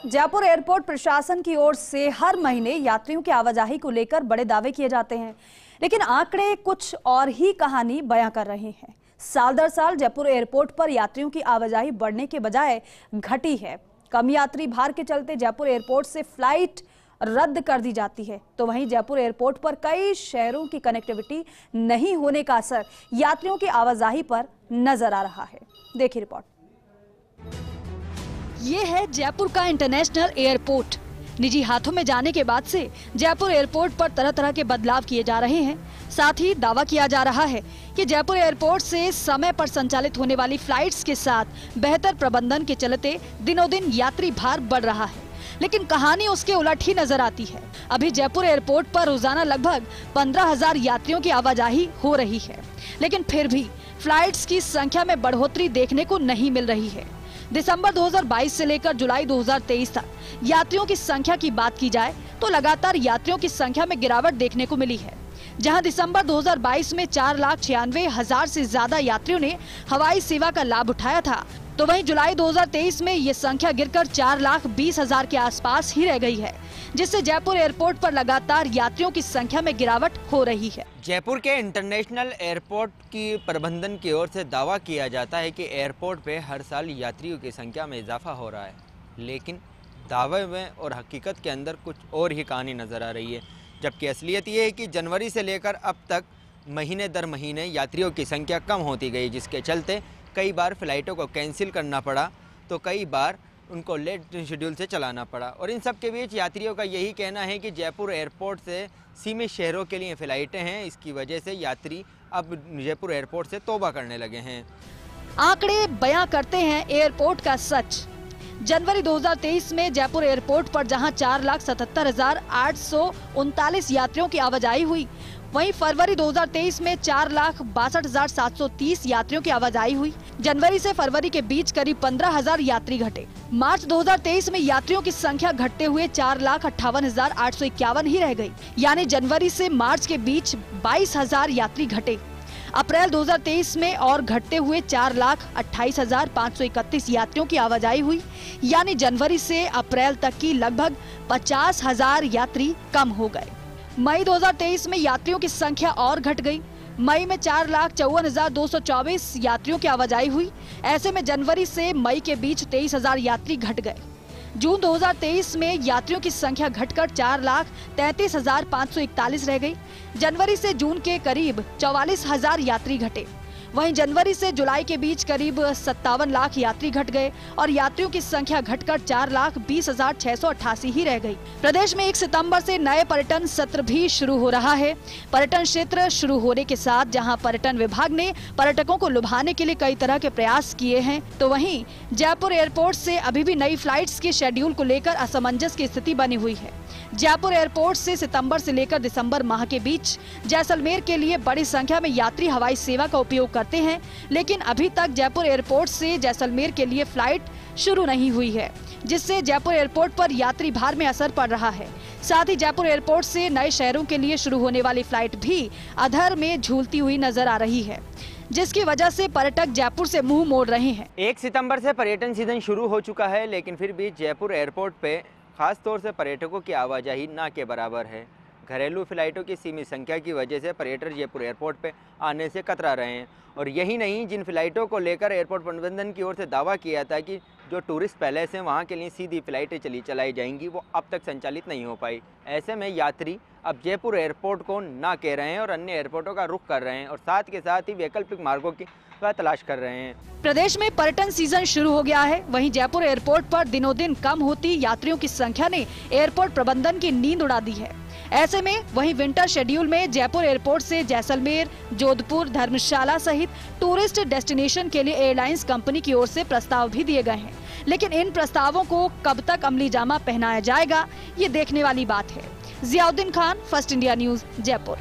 Jaipur airport प्रशासन की ओर से हर महीने यात्रियों की आवाजाही को लेकर बड़े दावे किए जाते हैं, लेकिन आंकड़े कुछ और ही कहानी बयां कर रहे हैं। साल दर साल जयपुर एयरपोर्ट पर यात्रियों की आवाजाही बढ़ने के बजाय घटी है। कम यात्री भार के चलते जयपुर एयरपोर्ट से फ्लाइट रद्द कर दी जाती है, तो वहीं जयपुर एयरपोर्ट पर कई शहरों की कनेक्टिविटी नहीं होने का असर यात्रियों की आवाजाही पर नजर आ रहा है। देखिए रिपोर्ट। ये है जयपुर का इंटरनेशनल एयरपोर्ट। निजी हाथों में जाने के बाद से जयपुर एयरपोर्ट पर तरह तरह के बदलाव किए जा रहे हैं। साथ ही दावा किया जा रहा है कि जयपुर एयरपोर्ट से समय पर संचालित होने वाली फ्लाइट्स के साथ बेहतर प्रबंधन के चलते दिनों दिन यात्री भार बढ़ रहा है, लेकिन कहानी उसके उलट ही नजर आती है। अभी जयपुर एयरपोर्ट पर रोजाना लगभग 15,000 यात्रियों की आवाजाही हो रही है, लेकिन फिर भी फ्लाइट्स की संख्या में बढ़ोतरी देखने को नहीं मिल रही है। दिसंबर 2022 से लेकर जुलाई 2023 तक यात्रियों की संख्या की बात की जाए तो लगातार यात्रियों की संख्या में गिरावट देखने को मिली है। जहां दिसंबर 2022 में 4,96,000 से ज्यादा यात्रियों ने हवाई सेवा का लाभ उठाया था, तो वहीं जुलाई 2023 में ये संख्या गिरकर 4,20,000 के आसपास ही रह गई है, जिससे जयपुर एयरपोर्ट पर लगातार यात्रियों की संख्या में गिरावट हो रही है। जयपुर के इंटरनेशनल एयरपोर्ट की प्रबंधन की ओर से दावा किया जाता है कि एयरपोर्ट पे हर साल यात्रियों की संख्या में इजाफा हो रहा है, लेकिन दावे में और हकीकत के अंदर कुछ और ही कहानी नज़र आ रही है। जबकि असलियत ये है कि जनवरी से लेकर अब तक महीने दर महीने यात्रियों की संख्या कम होती गई, जिसके चलते कई बार फ़्लाइटों को कैंसिल करना पड़ा, तो कई बार उनको लेट शेड्यूल से चलाना पड़ा। और इन सब के बीच यात्रियों का यही कहना है कि जयपुर एयरपोर्ट से सीमित शहरों के लिए फ़्लाइटें हैं, इसकी वजह से यात्री अब जयपुर एयरपोर्ट से तौबा करने लगे हैं। आंकड़े बयां करते हैं एयरपोर्ट का सच। जनवरी 2023 में जयपुर एयरपोर्ट पर जहां 4,77,839 यात्रियों की आवाजाही हुई, वहीं फरवरी 2023 में 4,62,730 यात्रियों की आवाजाही हुई। जनवरी से फरवरी के बीच करीब 15,000 यात्री घटे। मार्च 2023 में यात्रियों की संख्या घटते हुए 4,58,851 ही रह गई, यानी जनवरी से मार्च के बीच 22,000 यात्री घटे। अप्रैल 2023 में और घटते हुए 4,28,531 यात्रियों की आवाजाही हुई, यानी जनवरी से अप्रैल तक की लगभग 50,000 यात्री कम हो गए। मई 2023 में यात्रियों की संख्या और घट गई। मई में 4,54,224 यात्रियों की आवाजाही हुई। ऐसे में जनवरी से मई के बीच 23,000 यात्री घट गए। जून 2023 में यात्रियों की संख्या घटकर 4,33,541 रह गई। जनवरी से जून के करीब 44,000 यात्री घटे। वहीं जनवरी से जुलाई के बीच करीब 57 लाख यात्री घट गए और यात्रियों की संख्या घटकर 4,20,688 ही रह गई। प्रदेश में 1 सितंबर से नए पर्यटन सत्र भी शुरू हो रहा है। पर्यटन क्षेत्र शुरू होने के साथ जहां पर्यटन विभाग ने पर्यटकों को लुभाने के लिए कई तरह के प्रयास किए हैं, तो वहीं जयपुर एयरपोर्ट से अभी भी नई फ्लाइट्स के शेड्यूल को लेकर असमंजस की स्थिति बनी हुई है। जयपुर एयरपोर्ट से सितंबर से लेकर दिसंबर माह के बीच जैसलमेर के लिए बड़ी संख्या में यात्री हवाई सेवा का उपयोग करते हैं, लेकिन अभी तक जयपुर एयरपोर्ट से जैसलमेर के लिए फ्लाइट शुरू नहीं हुई है, जिससे जयपुर एयरपोर्ट पर यात्री भार में असर पड़ रहा है। साथ ही जयपुर एयरपोर्ट से नए शहरों के लिए शुरू होने वाली फ्लाइट भी अधर में झूलती हुई नजर आ रही है, जिसकी वजह से पर्यटक जयपुर से मुंह मोड़ रहे हैं। 1 सितंबर से पर्यटन सीजन शुरू हो चुका है, लेकिन फिर भी जयपुर एयरपोर्ट पे खास तौर से पर्यटकों की आवाजाही ना के बराबर है। घरेलू फ्लाइटों की सीमित संख्या की वजह से पर्यटक जयपुर एयरपोर्ट पे आने से कतरा रहे हैं। और यही नहीं, जिन फ्लाइटों को लेकर एयरपोर्ट प्रबंधन की ओर से दावा किया था कि जो टूरिस्ट पैलेस हैं वहाँ के लिए सीधी फ्लाइटें चलाई जाएंगी, वो अब तक संचालित नहीं हो पाई। ऐसे में यात्री अब जयपुर एयरपोर्ट को ना कह रहे हैं और अन्य एयरपोर्टों का रुख कर रहे हैं और साथ के साथ ही वैकल्पिक मार्गों की तलाश कर रहे हैं। प्रदेश में पर्यटन सीजन शुरू हो गया है, वहीं जयपुर एयरपोर्ट पर दिनों दिन कम होती यात्रियों की संख्या ने एयरपोर्ट प्रबंधन की नींद उड़ा दी है। ऐसे में वहीं विंटर शेड्यूल में जयपुर एयरपोर्ट से जैसलमेर, जोधपुर, धर्मशाला सहित टूरिस्ट डेस्टिनेशन के लिए एयरलाइंस कंपनी की ओर से प्रस्ताव भी दिए गए हैं, लेकिन इन प्रस्तावों को कब तक अमली जामा पहनाया जाएगा, ये देखने वाली बात है। Ziauddin Khan, first India news, Jaipur.